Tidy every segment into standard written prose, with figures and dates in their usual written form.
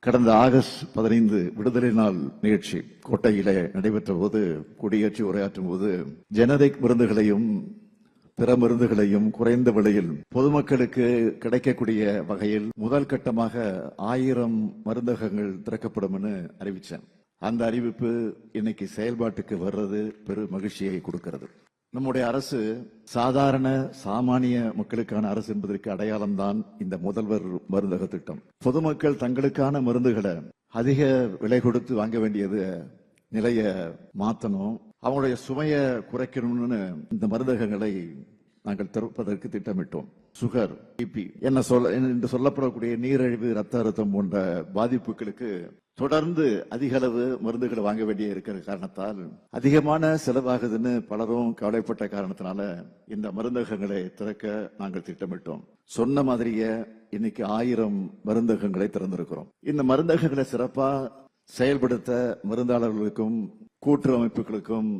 கடந்த ஆகஸ்ட் 15 விடுதலை நாள் நிகழ்ச்சி கோட்டையிலே நடைபெற்ற போது கொடியேற்றி உரையாற்றும் போது ஜெனரிக் மருந்துகளையும் பிற மருந்துகளையும் குறைந்த விலையில் பொதுமக்களுக்கு கிடைக்கக்கூடிய வகையில் முதல் கட்டமாக 1000 மருந்தகங்கள் திறக்கப்படும் என அறிவித்தேன். அந்த அறிவிப்பு இன்னைக்கு செயல்பாட்டுக்கு வர்றது பெரும் மகிழ்ச்சியை கொடுக்கிறது. நம்முடைய அரசு சாதாரண சாமானிய மக்களுக்கான அரசு என்பதற்கு அடையாளம் தான் இந்த முதல்வர் மருந்தக திட்டம். பொதுமக்கள் தங்களுக்கான மருந்துகளை அதிக விலை கொடுத்து வாங்க வேண்டியது நிலைய மாற்றணும், அவங்களுடைய சுமையை குறைக்கணும்னு இந்த மருந்தகங்களை நாங்கள் திறப்பதற்கு திட்டமிட்டோம். சுகர், பிபி என்று சொல்லப்படக்கூடிய நீரிழிவு, ரத்த அழுத்தம் போன்ற பாதிப்புகளுக்கு தொடர்ந்து அதிக அளவு மருந்துகளை வாங்க வேண்டிய இருக்கிற காரணத்தால் அதிகமான செலவாகுதுன்னு பலரும் கவலைப்பட்ட காரணத்தினால இந்த மருந்தகங்களை திறக்க நாங்கள் திட்டமிட்டோம். சொன்ன மாதிரியே இன்னைக்கு 1000 மருந்தகங்களை திறந்திருக்கிறோம். இந்த மருந்தகங்களை சிறப்பா செயல்படுத்த மருந்தாளர்களுக்கும் கூட்டுறவு அமைப்புகளுக்கும்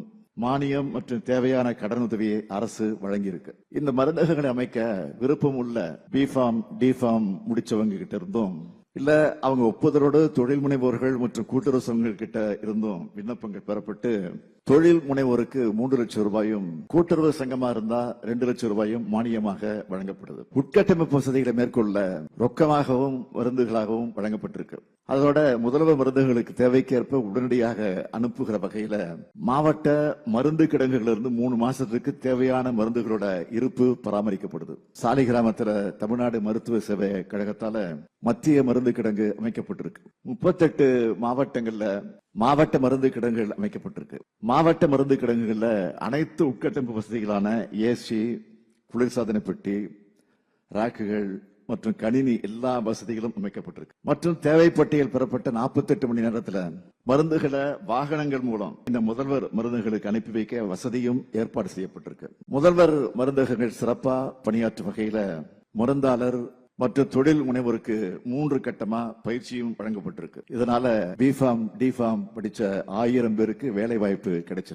மானியம் மற்றும் தேவையான கடனுதவியை அரசு வழங்கியிருக்கு. இந்த மருந்தகங்களை அமைக்க விருப்பம் உள்ள பிஃபார்ம், டிஃபார்ம் முடிச்சவங்க கிட்ட இருந்தும் இல்ல அவங்க ஒப்புதலோடு தொழில் முனைவோர்கள் மற்றும் கூட்டுறவு சங்கங்கள் கிட்ட இருந்தும் விண்ணப்பங்கள் பெறப்பட்டு தொழில் முனைவோருக்கு 3 லட்சம் ரூபாயும், கூட்டுறவு சங்கமா இருந்தா 2 லட்சம் ரூபாயும் மானியமாக வழங்கப்படுது. உட்கட்டமைப்பு வசதிகளை மேற்கொள்ள ரொக்கமாகவும் மருந்துகளாகவும் வழங்கப்பட்டிருக்கு. அதோட முதல்வர் மருந்துகளுக்கு தேவைக்கேற்ப உடனடியாக அனுப்புகிற வகையில மாவட்ட மருந்து கிடங்குகளிலிருந்து 3 மாசத்துக்கு தேவையான மருந்துகளோட இருப்பு பராமரிக்கப்படுது. சாலி கிராமத்துல தமிழ்நாடு மருத்துவ சேவை கழகத்தால மத்திய மருந்து கிடங்கு அமைக்கப்பட்டிருக்கு. 38 மாவட்டங்கள்ல மாவட்ட மருந்து கிடங்குகள் அமைக்கப்பட்டிருக்கு. மாவட்ட மருந்து கிடங்குகள்ல அனைத்து உட்கட்டமைப்பு வசதிகளான ஏசி, குளிர்சாதன பெட்டி, ராக்குகள் மற்றும் கணினி எல்லா வசதிகளும் அமைக்கப்பட்டிருக்கு. மற்றும் தேவைப்பட்டியல் பெறப்பட்ட 48 மணி நேரத்தில் மருந்துகளை வாகனங்கள் மூலம் இந்த முதல்வர் மருந்துகளுக்கு அனுப்பி வைக்க வசதியும் ஏற்பாடு செய்யப்பட்டிருக்கு. முதல்வர் மருந்தகங்கள் சிறப்பா பணியாற்றும் வகையில மருந்தாளர் மற்றும் தொழில் முனைவோருக்கு 3 கட்டமா பயிற்சியும் வழங்கப்பட்டிருக்கு. இதனால பிஃபார்ம், டிஃபார்ம் படிச்ச 1000 பேருக்கு வேலை வாய்ப்பு கிடைச்சிருக்கு.